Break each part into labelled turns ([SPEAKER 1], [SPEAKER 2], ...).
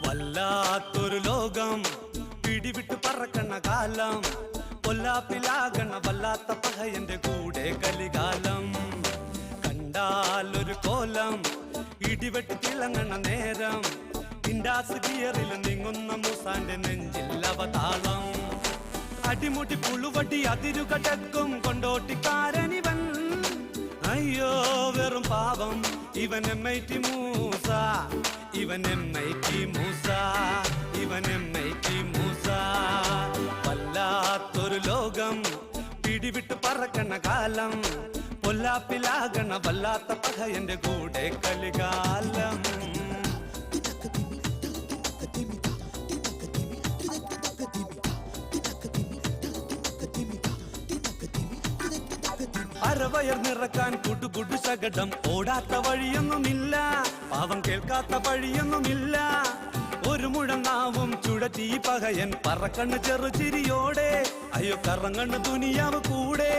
[SPEAKER 1] വല്ലാത്തൊരു ലോകം പിടിവിട്ട് പറക്കണ കാലം കൊല്ലാപ്പിലാകണ വല്ലാത്ത പഹയന്റെ കൂടെ കലികാലം കണ്ടാലൊരു കോലം ഇടിവെട്ടി തിളങ്ങണ നേരം ഇൻഡാസ് ഗിയറിൽ നീങ്ങുന്ന മൂസാന്റെ നെഞ്ചിൽ അവതാളം അടിമുടി പുളുവടി അതിരുകടക്കും കൊണ്ടോട്ടിക്കാരനിവൻ അയ്യോ വെറും പാവം ഇവൻ എമ്മൈറ്റി മൂസ ഇവൻ എമ്മൈറ്റി മൂസ ഇവൻ എമ്മൈറ്റി മൂസ വല്ലാത്തൊരു ലോകം പിടിവിട്ട് പറക്കണ കാലം പൊല്ലാപ്പിലാകണ വല്ലാത്ത പഹയന്റെ കൂടെ കലികാലം അരവയർ നിറക്കാൻ കുടുകുടു ശകടം ഓടാത്ത വഴിയൊന്നുമില്ല പാവം കേൾക്കാത്ത വഴിയൊന്നുമില്ല ഒരു മുഴനാവും ചുഴറ്റി പകയൻ പറക്കണ്ണ് ചെറുചിരിയോടെ അയ്യോ കറങ്ങണ്ണ് ദുനിയാവ് കൂടെ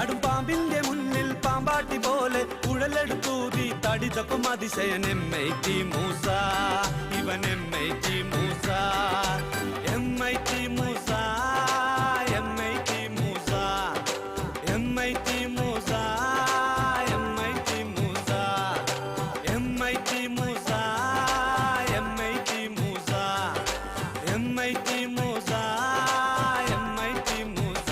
[SPEAKER 1] ആടും പാമ്പിന്റെ മുന്നിൽ പാമ്പാട്ടി പോലെ കുഴലെടുത്തൂതി തടിതപ്പം അതിശയൻ എമ്മൈറ്റി മൂസ ഇവൻ എമ്മൈറ്റി മൂസ എമ്മൈറ്റി മൂസ എമ്മൈറ്റി മൂസ എമ്മൈറ്റി മൂസ എമ്മൈറ്റി മൂസ എമ്മൈറ്റി മൂസ എമ്മൈറ്റി മൂസ എമ്മൈറ്റി മൂസ എമ്മൈറ്റി മൂസ എമ്മൈറ്റി മൂസ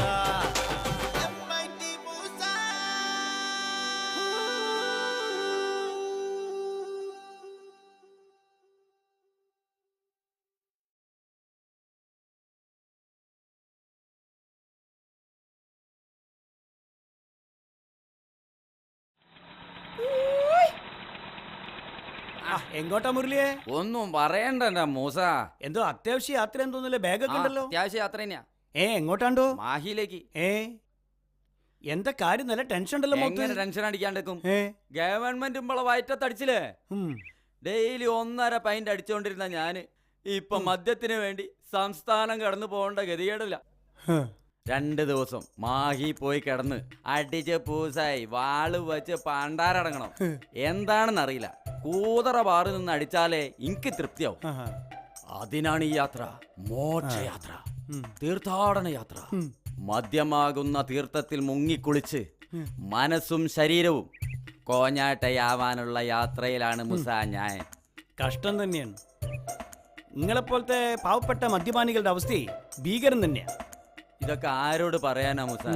[SPEAKER 2] എങ്ങോട്ടാ മുരളിയെ?
[SPEAKER 3] ഒന്നും പറയണ്ട മൂസ.
[SPEAKER 2] എന്തോ അത്യാവശ്യ യാത്ര തോന്നില്ല, ബാഗൊക്കെ ഉണ്ടല്ലോ.
[SPEAKER 3] അത്യാവശ്യ യാത്ര തന്നെയാ.
[SPEAKER 2] എങ്ങോട്ടാണ്ടോ?
[SPEAKER 3] മാഹിയിലേക്ക്.
[SPEAKER 2] എന്താ കാര്യം? നല്ല ടെൻഷൻ ഉണ്ടല്ലോ.
[SPEAKER 3] ടെൻഷൻ അടിക്കാണ്ടിരിക്കും. ഗവൺമെന്റ് ഇമ്പളെ വയറ്റത്തടിച്ചില്ലേ? ഡെയിലി 1.5 പൈന്റ് അടിച്ചോണ്ടിരുന്ന ഞാന് ഇപ്പൊ മദ്യത്തിന് വേണ്ടി സംസ്ഥാനം കടന്നു പോകേണ്ട ഗതികേടില്ല. 2 ദിവസം മാഹി പോയി കിടന്ന് അടിച്ച് പൂസായി വാള് വെച്ച് പണ്ടാരടങ്ങണം. എന്താണെന്നറിയില്ല, കൂതറ ബാറിൽ നിന്ന് അടിച്ചാലേ എനിക്ക് തൃപ്തിയാവും. അതിനാണ് ഈ യാത്ര. മോക്ഷയാത്ര, തീർത്ഥാടന യാത്ര. മദ്യമാകുന്ന തീർത്ഥത്തിൽ മുങ്ങിക്കുളിച്ച് മനസ്സും ശരീരവും കോഞ്ഞാട്ടയാവാനുള്ള യാത്രയിലാണ് മുസ ഞാൻ.
[SPEAKER 2] കഷ്ടം തന്നെയാണ്. നിങ്ങളെപ്പോലത്തെ പാവപ്പെട്ട മദ്യപാനികളുടെ അവസ്ഥയെ ഭീകരം തന്നെയാണ്.
[SPEAKER 3] ഇതൊക്കെ ആരോട് പറയാനാ മുസ?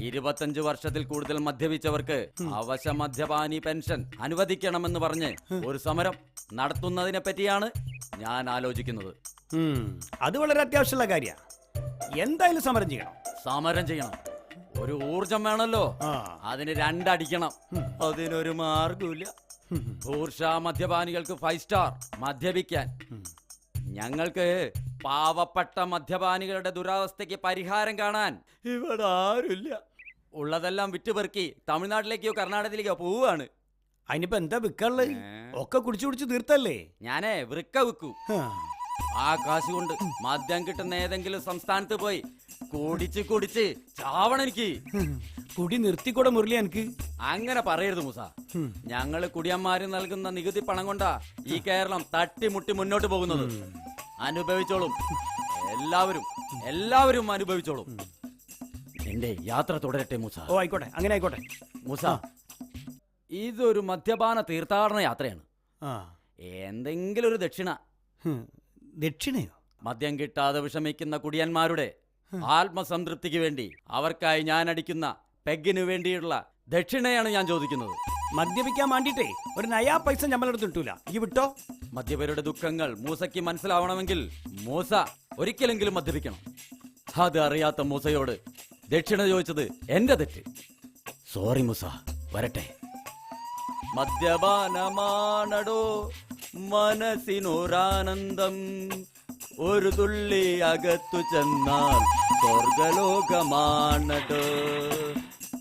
[SPEAKER 3] 25 വർഷത്തിൽ കൂടുതൽ മദ്യപിച്ചവർക്ക് അവശ മദ്യപാനി പെൻഷൻ അനുവദിക്കണമെന്ന് പറഞ്ഞ് ഒരു സമരം നടത്തുന്നതിനെ പറ്റിയാണ് ഞാൻ ആലോചിക്കുന്നത്.
[SPEAKER 2] അത് വളരെ അത്യാവശ്യമുള്ള കാര്യമാണ്. എന്തായാലും സമരം ചെയ്യണം.
[SPEAKER 3] സമരം ചെയ്യണം. ഒരു ഊർജം വേണല്ലോ. അതിന് 2 അടിക്കണം. അതിനൊരു മാർഗമില്ല. ഊർഷ മദ്യപാനികൾക്ക് 5 സ്റ്റാർ മദ്യപിക്കാൻ. ഞങ്ങൾക്ക് പാവപ്പെട്ട മദ്യപാനികളുടെ ദുരവസ്ഥയ്ക്ക് പരിഹാരം കാണാൻ ഇവിടെ ആരുമില്ല. ഉള്ളതെല്ലാം വിറ്റുപെറുക്കി തമിഴ്നാട്ടിലേക്കോ കർണാടകത്തിലേക്കോ പോവാണ്.
[SPEAKER 2] അതിനിപ്പോ എന്താ വിൽക്കാനുള്ളത്? ഒക്കെ കുടിച്ചു തീർത്തല്ലേ.
[SPEAKER 3] ഞാനേ വൃക്ക വിൽക്കൂ. ആ കാശ് കൊണ്ട് മദ്യം കിട്ടുന്ന ഏതെങ്കിലും സംസ്ഥാനത്ത് പോയി കുടിച്ച് ചാവണം എനിക്ക്.
[SPEAKER 2] കുടി നിർത്തിക്കൂടെ മുരളി? എനിക്ക്
[SPEAKER 3] അങ്ങനെ പറയരുത് മുസ. ഞങ്ങള് കുടിയന്മാര് നൽകുന്ന നികുതി പണം കൊണ്ടാ ഈ കേരളം തട്ടിമുട്ടി മുന്നോട്ട് പോകുന്നത്. അനുഭവിച്ചോളും, എല്ലാവരും അനുഭവിച്ചോളും. എന്റെ യാത്ര തുടരട്ടെ മൂസ.
[SPEAKER 2] ഓ ആയിക്കോട്ടെ, അങ്ങനെ ആയിക്കോട്ടെ
[SPEAKER 3] മൂസ. ഇതൊരു മദ്യപാന തീർത്ഥാടന യാത്രയാണ്. എന്തെങ്കിലും ഒരു ദക്ഷിണ.
[SPEAKER 2] ദക്ഷിണയോ?
[SPEAKER 3] മദ്യം കിട്ടാതെ വിഷമിക്കുന്ന കുടിയന്മാരുടെ ആത്മസംതൃപ്തിക്ക് വേണ്ടി അവർക്കായി ഞാൻ അടിക്കുന്ന പെഗിന് വേണ്ടിയുള്ള ദക്ഷിണയാണ് ഞാൻ ചോദിക്കുന്നത്.
[SPEAKER 2] മദ്യപിക്കാൻ വേണ്ടിട്ടേ ഒരു നയാ പൈസ നമ്മളെടുത്ത് കിട്ടൂല. ഈ വിട്ടോ.
[SPEAKER 3] മദ്യപരുടെ ദുഃഖങ്ങൾ മൂസയ്ക്ക് മനസ്സിലാവണമെങ്കിൽ മൂസ ഒരിക്കലെങ്കിലും മദ്യപിക്കണം. അത് അറിയാത്ത മൂസയോട് ദക്ഷിണ ചോദിച്ചത് എന്റെ തെറ്റ്. സോറി മൂസ. വരട്ടെ. മദ്യപാനമാണടോ മനസ്സിനൊരാനന്ദം, ഒരു തുള്ളി അകത്തു ചെന്നാൽ സ്വർഗലോകമാണടോ.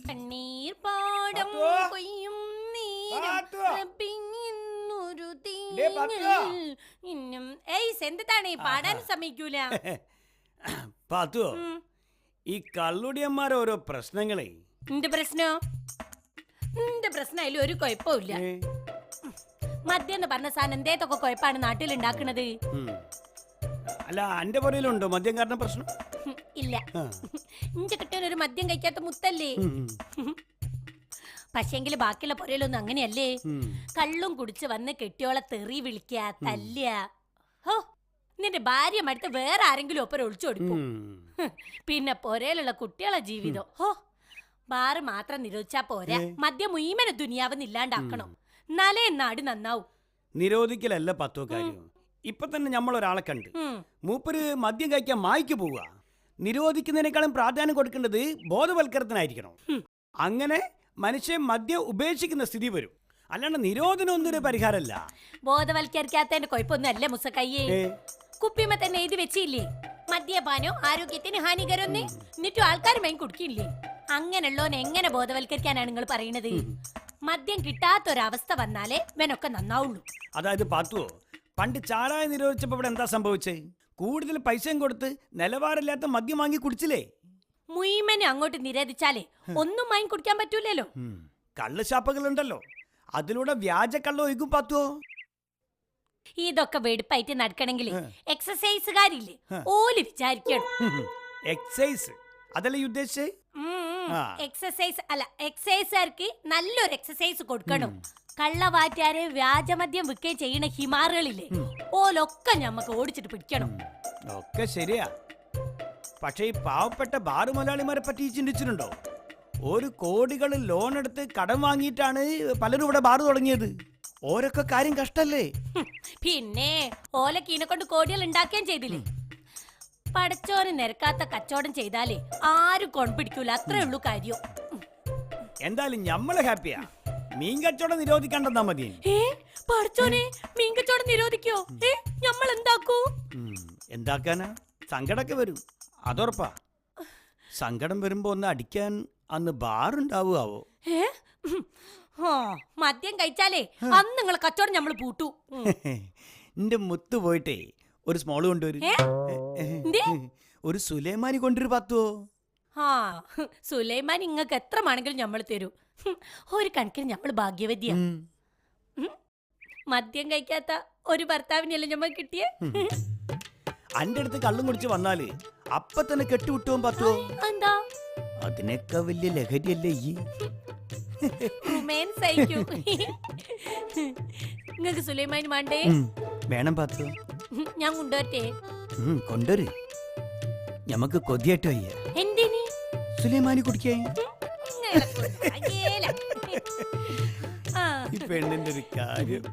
[SPEAKER 4] കണ്ണീർ പാടം കൊയ്യും ഇന്നും എന്താണ് പാടാൻ സമ്മതിക്കൂല.
[SPEAKER 2] പാത്തുവോ ഈ കള്ളുടിയന്മാരെ ഓരോ പ്രശ്നങ്ങളെ
[SPEAKER 4] നിന്റെ പ്രശ്നോ? നിന്റെ പ്രശ്നം അതിൽ ഒരു കുഴപ്പമില്ല. മദ്യം എന്ന് പറഞ്ഞ സാധനം എന്തേതൊക്കെ കുഴപ്പമാണ് നാട്ടിൽ ഉണ്ടാക്കണത്?
[SPEAKER 2] അല്ല എന്റെ പുറയിലുണ്ടോ മദ്യം കാരണം പ്രശ്നം?
[SPEAKER 4] ഇല്ല. ഇഞ്ച കിട്ടാൻ ഒരു മദ്യം കഴിക്കാത്ത മുത്തല്ലേ. പക്ഷേങ്കില് ബാക്കിയുള്ള പുരയിലൊന്നും അങ്ങനെയല്ലേ. കള്ളും കുടിച്ച് വന്ന് കെട്ടിയോളെ തെറി വിളിക്ക, തല്ലുക. ഹോ, നിന്റെ ഭാര്യ മടുത്ത് വേറെ ആരെങ്കിലും ഒപ്പം ഒളിച്ചു കൊടുക്കും. പിന്നെ പുരയിലുള്ള കുട്ടികളെ ജീവിതം. ഹോ, ബാറ് മാത്രം നിരോധിച്ചാ പോരാ, മദ്യം മുഴുവനെ ദുനിയാവെന്ന് ഇല്ലാണ്ടാക്കണം. എന്നാലേ നാട് നന്നാവും.
[SPEAKER 2] നിരോധിക്കലല്ല പത്തോ കാര്യം. ഇപ്പൊ തന്നെ നമ്മളൊരാളെ കണ്ട് മൂപ്പര് മദ്യം കഴിക്കാൻ മായ്ക്ക് പോവുക. നിരോധിക്കുന്നതിനേക്കാളും പ്രാധാന്യം കൊടുക്കേണ്ടത് ബോധവൽക്കരണത്തിനായിരിക്കണം. അങ്ങനെ മനുഷ്യൻ മദ്യം ഉപേക്ഷിക്കുന്ന സ്ഥിതി വരും. അല്ലാണ്ട് നിരോധനം ഒന്നും ഒരു പരിഹാരമല്ല.
[SPEAKER 4] ബോധവൽക്കരിക്കാത്തതിന്റെ കുഴപ്പമൊന്നും അല്ലേ മുസക്കയ്യേ. കുപ്പിമ തന്നെ എഴുതി വെച്ചില്ലേ മദ്യപാനം ആരോഗ്യത്തിന് ഹാനികരമെന്ന്. എന്നിട്ടും ആൾക്കാർ മൈൻ കുടിക്കില്ലേ. അങ്ങനെയുള്ളവനെ എങ്ങനെ ബോധവൽക്കരിക്കാനാണ് നിങ്ങൾ പറയുന്നത്? മദ്യം കിട്ടാത്തൊരവസ്ഥ വന്നാലേ ഇവനൊക്കെ നന്നാവുള്ളൂ.
[SPEAKER 2] അതായത് പാത്തുവോ, പണ്ട് ചാരായ നിരോധിച്ചപ്പോ ഇവിടെ എന്താ സംഭവിച്ചേ? കൂടുതൽ പൈസയും കൊടുത്ത് നിലവാരമില്ലാത്ത മദ്യം വാങ്ങി കുടിച്ചില്ലേ?
[SPEAKER 4] മുയിമനെ അങ്ങോട്ട് നിരോധിച്ചാലേ ഒന്നും വാങ്ങി കുടിക്കാൻ പറ്റൂലല്ലോ.
[SPEAKER 2] കള്ള് ഷാപ്പുകളുണ്ടല്ലോ, അതിലൂടെ വ്യാജ കള്ള് ഒഴുകും പാത്തുവോ.
[SPEAKER 4] ഇതൊക്കെ വെടുപ്പായിട്ട് നടക്കണമെങ്കിൽ എക്സസൈസുകാരില്ലേ ഓല് വിചാരിക്കണം.
[SPEAKER 2] എക്സൈസ് അതല്ലേ ഉദ്ദേശിച്ചേ?
[SPEAKER 4] എക്സസൈസ് അല്ല, എക്സസൈസുകാർക്ക് നല്ലൊരു എക്സസൈസ് കൊടുക്കണം. കള്ളവാറ്റാരെ വ്യാജമദ്യം വിൽക്കുകയും ചെയ്യണ ഹിമാറുകളില്ലേ, ഓലൊക്കെ ഞമ്മക്ക് ഓടിച്ചിട്ട് പിടിക്കണം.
[SPEAKER 2] ഒക്കെ ശരിയാ. പക്ഷേ ഈ പാവപ്പെട്ട ബാറ് മുതലാളിമാരെ പറ്റി ചിന്തിച്ചിട്ടുണ്ടോ? ഒരു കോടികൾ ലോൺ എടുത്ത് കടം വാങ്ങിയിട്ടാണ് പലരും ഇവിടെ ബാറ് തുടങ്ങിയത്. ഓരൊക്കെ കാര്യം കഷ്ടല്ലേ.
[SPEAKER 4] പിന്നെ ഓലക്കീനെ കൊണ്ട് കോടികൾ ഉണ്ടാക്കുകയും ചെയ്തില്ലേ. പടച്ചോന് നിരക്കാത്ത കച്ചവടം ചെയ്താലേ ആരും കൊൺപിടിക്കൂല, അത്രേ ഉള്ളൂ കാര്യം.
[SPEAKER 2] എന്തായാലും ഞമ്മള് ഹാപ്പിയാ. മീൻ കച്ചവടം നിരോധിക്കണ്ടെന്നാ മതി.
[SPEAKER 4] പടച്ചോനെ, മീൻ കച്ചവടം നിരോധിക്കോ? നമ്മൾ എന്താക്കൂ?
[SPEAKER 2] എന്താക്കാനാ, സങ്കടമൊക്കെ വരും, അതുറപ്പാ. സങ്കടം വരുമ്പോ ഒന്ന് അടിക്കാൻ അന്ന് ബാറുണ്ടാവുകയാവോ?
[SPEAKER 4] മദ്യം കഴിച്ചാലേ അന്ന് നിങ്ങളെ കച്ചവടം നമ്മൾ പൂട്ടു.
[SPEAKER 2] എന്റെ മുത്ത് പോയിട്ടേ ഒരു സ്മോള് കൊണ്ടുവരും. ഒരു സുലൈമാനി കൊണ്ടുവരു പത്തുവോ?
[SPEAKER 4] സുലൈമാൻ ഇങ്ങക്ക് എത്ര വേണമെങ്കിലും നമ്മൾ തരൂ. ഒരു കണക്കിന് നമ്മൾ ഭാഗ്യവതിയാ. മദ്യം കഴിക്കാത്ത ഒരു ഭർത്താവിനല്ലേ നമ്മൾ കിട്ടിയേ.
[SPEAKER 2] അന്റെ അടുത്ത് കള്ളും കുടിച്ച് വന്നാല് അപ്പൊ തന്നെ കെട്ടുവിട്ടോ പത്തുവോ?
[SPEAKER 4] എന്താ
[SPEAKER 2] അതിനൊക്കെ വലിയ ലഹരിയല്ലേ ഈ?
[SPEAKER 4] നിങ്ങക്ക് സുലൈമാൻ വേണ്ടേ?
[SPEAKER 2] വേണം പത്തുവോ?
[SPEAKER 4] ഞാൻ കൊണ്ടുവരട്ടെ?
[SPEAKER 2] കൊണ്ടുവര്. ഞമ്മക്ക് കൊതിയായിട്ട് വയ്യ.
[SPEAKER 4] എന്തിന്?
[SPEAKER 2] സുലൈമാനി കുടിക്കേ. ഈ പെണ്ണിന്റെ ഒരു കാര്യം.